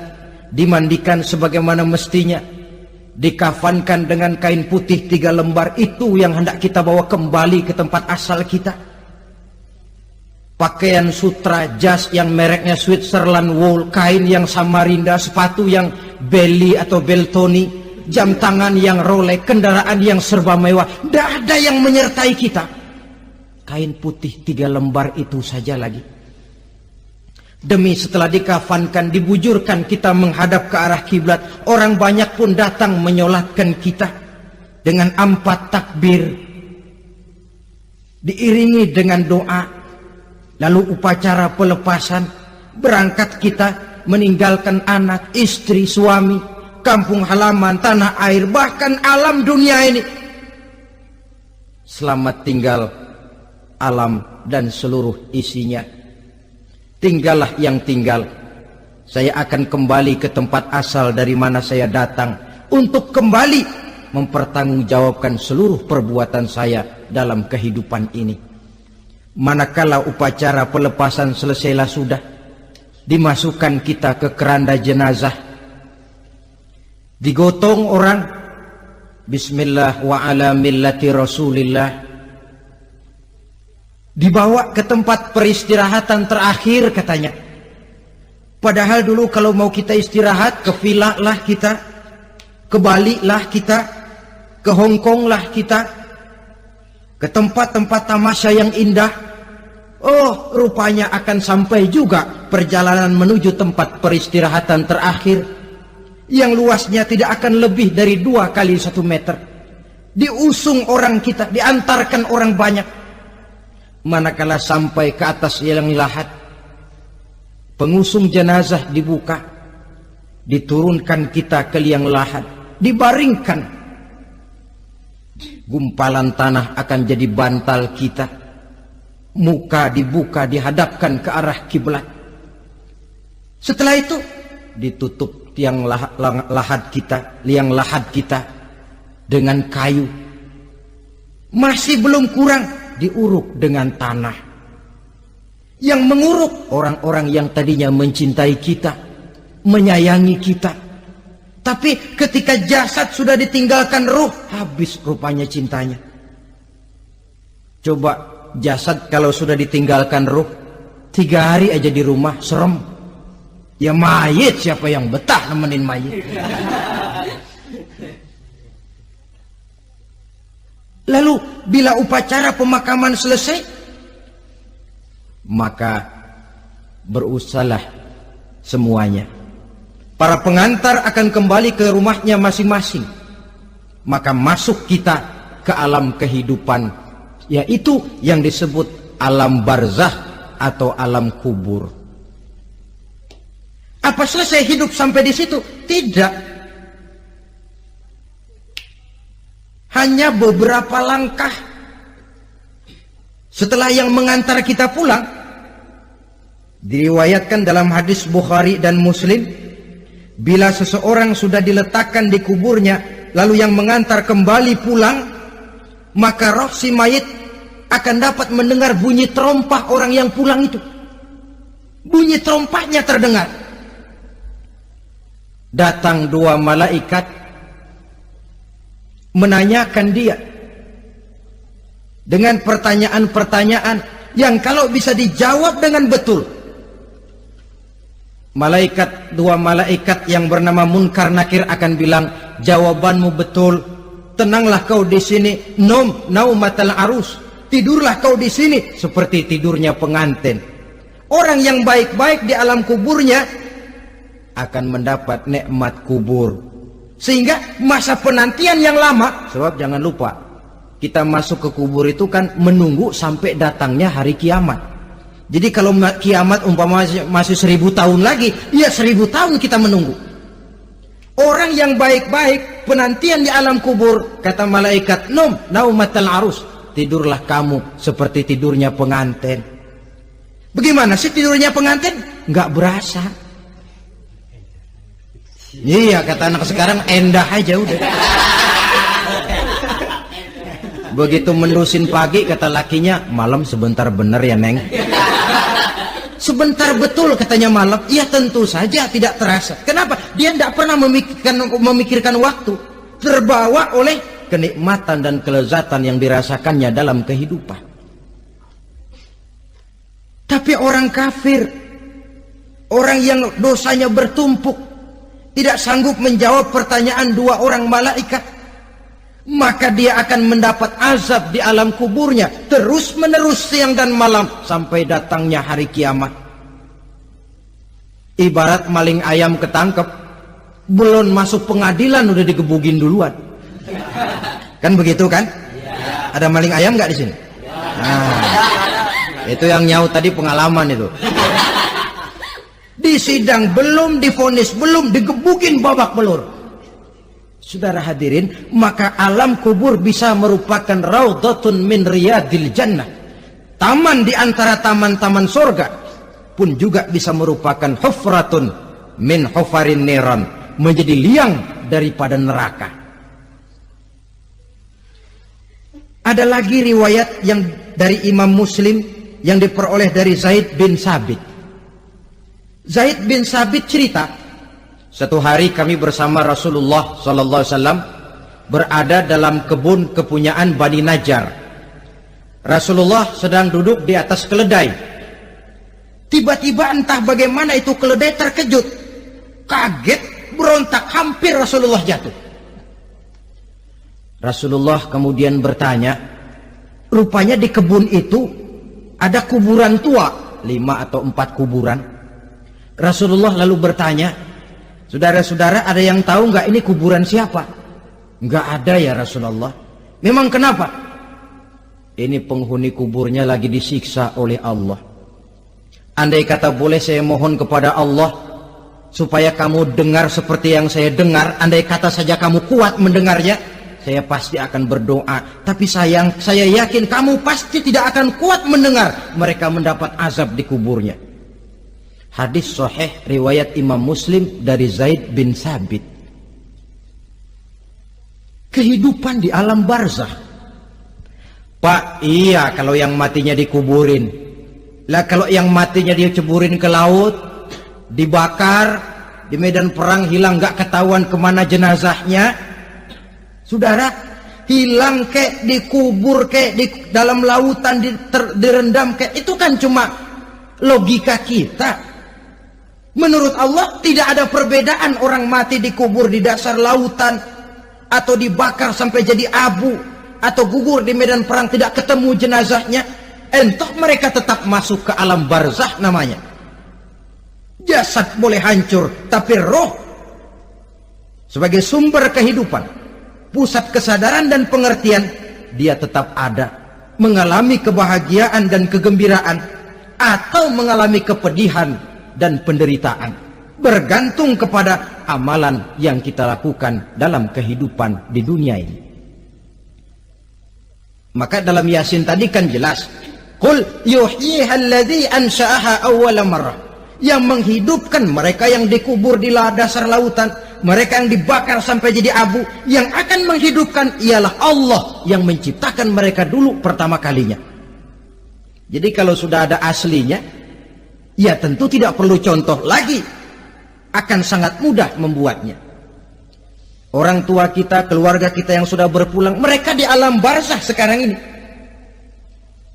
dimandikan sebagaimana mestinya, dikafankan dengan kain putih 3 lembar, itu yang hendak kita bawa kembali ke tempat asal kita. Pakaian sutra, jas yang mereknya Switzerland wool, kain yang Samarinda, sepatu yang Belly atau Beltoni, jam tangan yang Rolex, kendaraan yang serba mewah. Tidak ada yang menyertai kita. Kain putih 3 lembar itu saja lagi. Demi setelah dikafankan, dibujurkan kita menghadap ke arah kiblat, orang banyak pun datang menyolatkan kita dengan 4 takbir, diiringi dengan doa. Lalu upacara pelepasan, berangkat kita meninggalkan anak, istri, suami, kampung halaman, tanah air, bahkan alam dunia ini. Selamat tinggal alam dan seluruh isinya. Tinggallah yang tinggal. Saya akan kembali ke tempat asal dari mana saya datang, untuk kembali mempertanggungjawabkan seluruh perbuatan saya dalam kehidupan ini. Manakala upacara pelepasan selesailah sudah, dimasukkan kita ke keranda jenazah, digotong orang, bismillah wa ala millati rasulillah, dibawa ke tempat peristirahatan terakhir katanya. Padahal dulu kalau mau kita istirahat, ke villa lah kita, ke Bali lah kita, ke Hong Kong lah kita, ke tempat-tempat tamasya yang indah. Oh, rupanya akan sampai juga perjalanan menuju tempat peristirahatan terakhir, yang luasnya tidak akan lebih dari 2 kali 1 meter. Diusung orang kita, diantarkan orang banyak. Manakala sampai ke atas liang lahat, pengusung jenazah dibuka, diturunkan kita ke liang lahat, dibaringkan. Gumpalan tanah akan jadi bantal kita. Muka dibuka, dihadapkan ke arah kiblat. Setelah itu ditutup liang lahat kita dengan kayu. Masih belum kurang, diuruk dengan tanah. Yang menguruk orang-orang yang tadinya mencintai kita, menyayangi kita. Tapi ketika jasad sudah ditinggalkan ruh, habis rupanya cintanya. Coba jasad kalau sudah ditinggalkan ruh, 3 hari aja di rumah, serem. Ya mayit, siapa yang betah nemenin mayit? Lalu bila upacara pemakaman selesai, maka berusahalah semuanya. Para pengantar akan kembali ke rumahnya masing-masing. Maka masuk kita ke alam kehidupan, yaitu yang disebut alam barzah atau alam kubur. Apa selesai hidup sampai di situ? Tidak. Hanya beberapa langkah setelah yang mengantar kita pulang. Diriwayatkan dalam hadis Bukhari dan Muslim, bila seseorang sudah diletakkan di kuburnya, lalu yang mengantar kembali pulang, maka roh si mayit akan dapat mendengar bunyi terompah orang yang pulang itu. Bunyi terompahnya terdengar. Datang 2 malaikat menanyakan dia dengan pertanyaan-pertanyaan yang kalau bisa dijawab dengan betul, 2 malaikat yang bernama Munkar Nakir akan bilang, jawabanmu betul, tenanglah kau di sini, naumatal arus, tidurlah kau di sini seperti tidurnya pengantin. Orang yang baik-baik di alam kuburnya akan mendapat nikmat kubur, sehingga masa penantian yang lama. Sebab jangan lupa, kita masuk ke kubur itu kan menunggu sampai datangnya hari kiamat. Jadi kalau kiamat umpama masih 1000 tahun lagi, ya 1000 tahun kita menunggu. Orang yang baik-baik penantian di alam kubur, kata malaikat, naumatal arus, tidurlah kamu seperti tidurnya pengantin. Bagaimana sih tidurnya pengantin? Nggak berasa. Iya, kata anak sekarang, endah aja udah. Begitu mendusin pagi, kata lakinya, malam sebentar bener ya Neng. Sebentar betul katanya malam. Ya tentu saja tidak terasa. Kenapa? Dia tidak pernah memikirkan waktu. Terbawa oleh kenikmatan dan kelezatan yang dirasakannya dalam kehidupan. Tapi orang kafir, orang yang dosanya bertumpuk, tidak sanggup menjawab pertanyaan dua orang malaikat, maka dia akan mendapat azab di alam kuburnya terus menerus siang dan malam sampai datangnya hari kiamat. Ibarat maling ayam ketangkep, belum masuk pengadilan udah digebugin duluan. Kan begitu kan? Ada maling ayam nggak di sini? Nah, itu yang nyaut tadi pengalaman itu. Di sidang belum divonis, belum digebugin babak belur. Saudara hadirin, maka alam kubur bisa merupakan raudhatun min riyadil jannah, taman di antara taman-taman surga, pun juga bisa merupakan hufratun min hufarin niran, menjadi liang daripada neraka. Ada lagi riwayat yang dari Imam Muslim yang diperoleh dari Zaid bin Sabit. Zaid bin Sabit cerita, satu hari kami bersama Rasulullah SAW berada dalam kebun kepunyaan Bani Najjar. Rasulullah sedang duduk di atas keledai. Tiba-tiba entah bagaimana itu keledai terkejut, kaget, berontak, hampir Rasulullah jatuh. Rasulullah kemudian bertanya, rupanya di kebun itu ada kuburan tua, 5 atau 4 kuburan. Rasulullah lalu bertanya, saudara-saudara ada yang tahu nggak ini kuburan siapa? Nggak ada ya Rasulullah. Memang kenapa? Ini penghuni kuburnya lagi disiksa oleh Allah. Andai kata boleh saya mohon kepada Allah supaya kamu dengar seperti yang saya dengar, andai kata saja kamu kuat mendengarnya, saya pasti akan berdoa. Tapi sayang, saya yakin kamu pasti tidak akan kuat mendengar mereka mendapat azab di kuburnya. Hadis sahih riwayat Imam Muslim dari Zaid bin Sabit. Kehidupan di alam barzah. Pak, iya kalau yang matinya dikuburin. Lah kalau yang matinya dia ceburin ke laut, dibakar, di medan perang hilang gak ketahuan kemana jenazahnya. Saudara, hilang kek, dikubur kek, di dalam lautan direndam kek, itu kan cuma logika kita. Menurut Allah tidak ada perbedaan orang mati dikubur di dasar lautan atau dibakar sampai jadi abu atau gugur di medan perang tidak ketemu jenazahnya. Entah mereka tetap masuk ke alam barzah namanya. Jasad boleh hancur, tapi roh sebagai sumber kehidupan, pusat kesadaran dan pengertian, dia tetap ada, mengalami kebahagiaan dan kegembiraan atau mengalami kepedihan dan penderitaan, bergantung kepada amalan yang kita lakukan dalam kehidupan di dunia ini. Maka dalam Yasin tadi kan jelas, qul yuhyiha alladzi ansha'aha awwala marrah, yang menghidupkan mereka yang dikubur di dasar lautan, mereka yang dibakar sampai jadi abu, yang akan menghidupkan ialah Allah yang menciptakan mereka dulu pertama kalinya. Jadi kalau sudah ada aslinya, ya tentu tidak perlu contoh lagi, akan sangat mudah membuatnya. Orang tua kita, keluarga kita yang sudah berpulang, mereka di alam barzah sekarang ini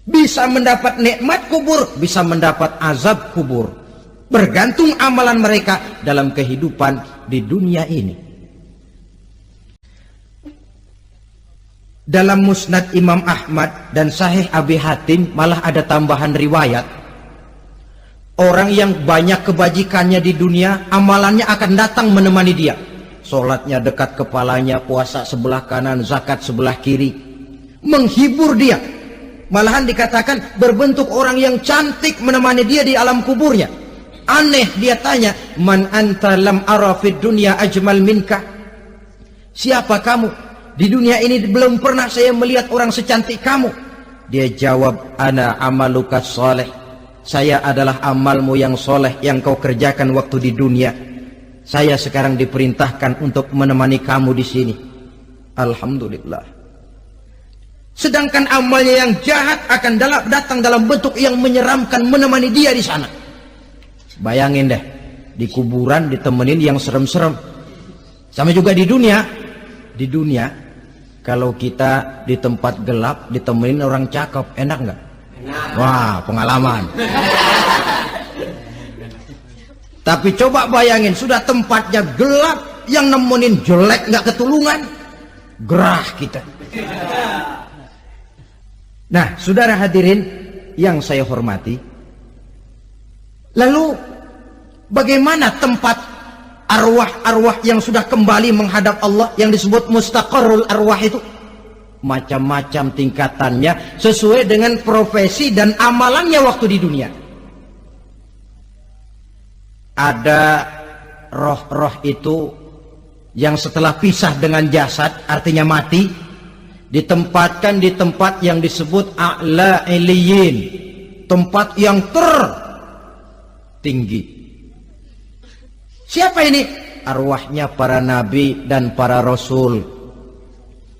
bisa mendapat nikmat kubur, bisa mendapat azab kubur, bergantung amalan mereka dalam kehidupan di dunia ini. Dalam Musnad Imam Ahmad dan Sahih Abi Hatim malah ada tambahan riwayat, orang yang banyak kebajikannya di dunia, amalannya akan datang menemani dia. Sholatnya dekat kepalanya, puasa sebelah kanan, zakat sebelah kiri, menghibur dia. Malahan dikatakan berbentuk orang yang cantik menemani dia di alam kuburnya. Aneh, dia tanya, man anta lam ara fid dunya ajmal minka. Siapa kamu? Di dunia ini belum pernah saya melihat orang secantik kamu. Dia jawab, ana amaluka soleh. Saya adalah amalmu yang soleh yang kau kerjakan waktu di dunia. Saya sekarang diperintahkan untuk menemani kamu di sini. Alhamdulillah. Sedangkan amalnya yang jahat akan datang dalam bentuk yang menyeramkan menemani dia di sana. Bayangin deh, di kuburan ditemenin yang serem-serem. Sama juga di dunia. Di dunia, kalau kita di tempat gelap ditemenin orang cakep, enak nggak? Wah, pengalaman. Tapi coba bayangin, sudah tempatnya gelap, yang nemenin jelek nggak ketulungan, gerah kita. Nah, saudara hadirin yang saya hormati, lalu bagaimana tempat arwah-arwah yang sudah kembali menghadap Allah yang disebut mustaqarrul arwah itu? Macam-macam tingkatannya sesuai dengan profesi dan amalannya waktu di dunia. Ada roh-roh itu yang setelah pisah dengan jasad, artinya mati, ditempatkan di tempat yang disebut a'la iliyin, tempat yang tertinggi. Siapa ini? Arwahnya para nabi dan para rasul.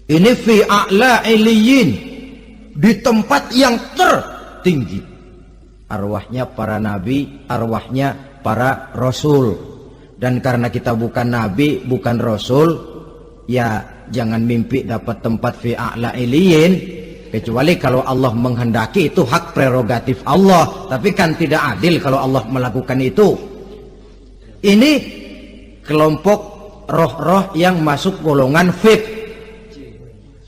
Ini fi a'la iliyin, di tempat yang tertinggi. Arwahnya para nabi, arwahnya para rasul. Dan karena kita bukan nabi, bukan rasul, ya jangan mimpi dapat tempat fi a'la iliyin, kecuali kalau Allah menghendaki, itu hak prerogatif Allah. Tapi kan tidak adil kalau Allah melakukan itu. Ini kelompok roh-roh yang masuk golongan VIP.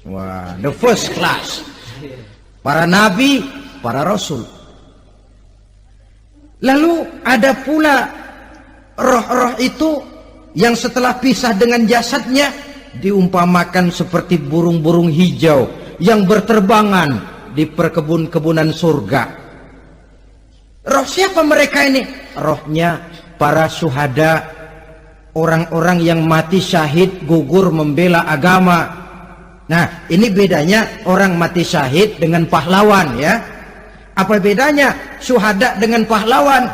Wah, the first class. Para nabi, para rasul. Lalu ada pula roh-roh itu yang setelah pisah dengan jasadnya diumpamakan seperti burung-burung hijau yang berterbangan di perkebun-kebunan surga. Roh siapa mereka ini? Rohnya para syuhada, orang-orang yang mati syahid gugur membela agama. Nah, ini bedanya orang mati syahid dengan pahlawan, ya. Apa bedanya syuhada dengan pahlawan?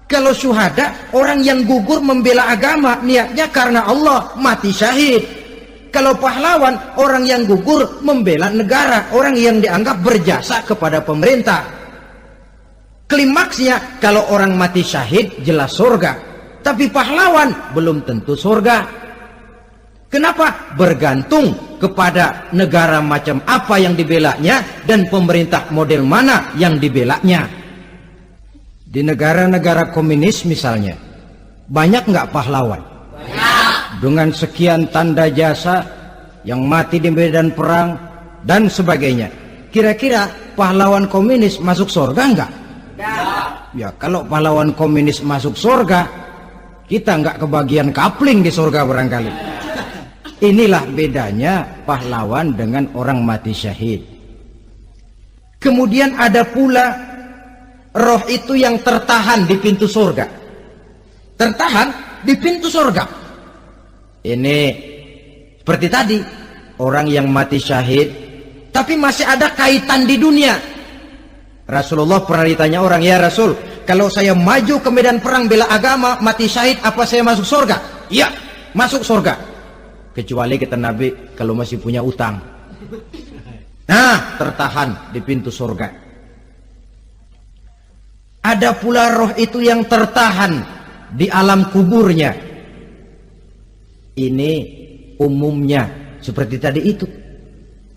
Kalau syuhada, orang yang gugur membela agama, niatnya karena Allah, mati syahid. Kalau pahlawan, orang yang gugur membela negara, orang yang dianggap berjasa kepada pemerintah. Klimaksnya, kalau orang mati syahid jelas surga, tapi pahlawan belum tentu surga. Kenapa? Bergantung kepada negara macam apa yang dibelanya dan pemerintah model mana yang dibelanya. Di negara-negara komunis misalnya, banyak nggak pahlawan? Banyak. Dengan sekian tanda jasa yang mati di medan perang dan sebagainya. Kira-kira pahlawan komunis masuk surga nggak? Enggak. Ya, kalau pahlawan komunis masuk surga, kita nggak kebagian kapling di surga barangkali. Inilah bedanya pahlawan dengan orang mati syahid. Kemudian ada pula roh itu yang tertahan di pintu surga. Tertahan di pintu surga. Ini seperti tadi, orang yang mati syahid tapi masih ada kaitan di dunia. Rasulullah pernah ditanya orang, ya Rasul, kalau saya maju ke medan perang bela agama, mati syahid, apa saya masuk surga? Iya, masuk surga. Kecuali kata Nabi, kalau masih punya utang. Nah, tertahan di pintu surga. Ada pula roh itu yang tertahan di alam kuburnya. Ini umumnya seperti tadi itu.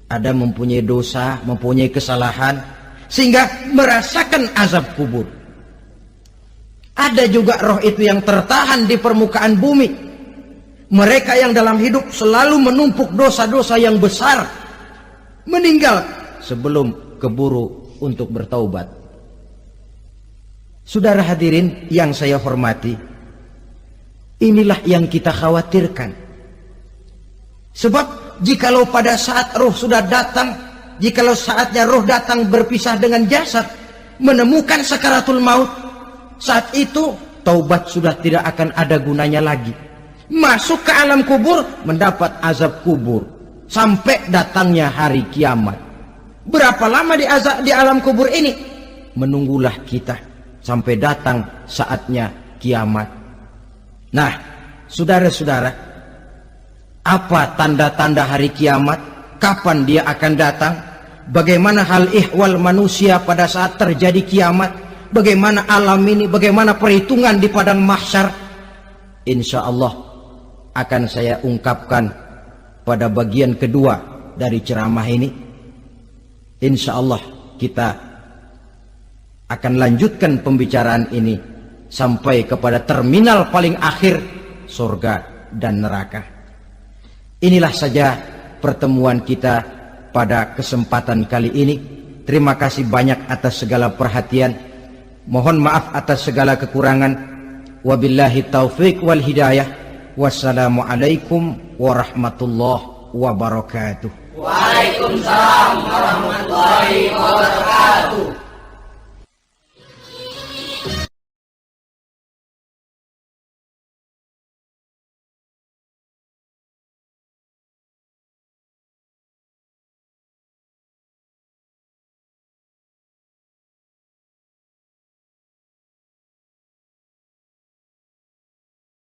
Ada mempunyai dosa, mempunyai kesalahan, sehingga merasakan azab kubur. Ada juga roh itu yang tertahan di permukaan bumi. Mereka yang dalam hidup selalu menumpuk dosa-dosa yang besar, meninggal sebelum keburu untuk bertaubat. Saudara hadirin yang saya hormati, inilah yang kita khawatirkan. Sebab jikalau pada saat roh sudah datang, jikalau saatnya roh datang berpisah dengan jasad, menemukan sakaratul maut, saat itu taubat sudah tidak akan ada gunanya lagi. Masuk ke alam kubur, mendapat azab kubur sampai datangnya hari kiamat. Berapa lama di alam kubur ini? Menunggulah kita sampai datang saatnya kiamat. Nah, saudara-saudara, apa tanda-tanda hari kiamat? Kapan dia akan datang? Bagaimana hal ihwal manusia pada saat terjadi kiamat? Bagaimana alam ini? Bagaimana perhitungan di padang mahsyar? Insya Allah akan saya ungkapkan pada bagian kedua dari ceramah ini. Insya Allah kita akan lanjutkan pembicaraan ini sampai kepada terminal paling akhir, surga dan neraka. Inilah saja pertemuan kita pada kesempatan kali ini. Terima kasih banyak atas segala perhatian. Mohon maaf atas segala kekurangan. Wabillahi taufiq wal hidayah. Wassalamualaikum warahmatullahi wabarakatuh. Waalaikumsalam warahmatullahi wabarakatuh.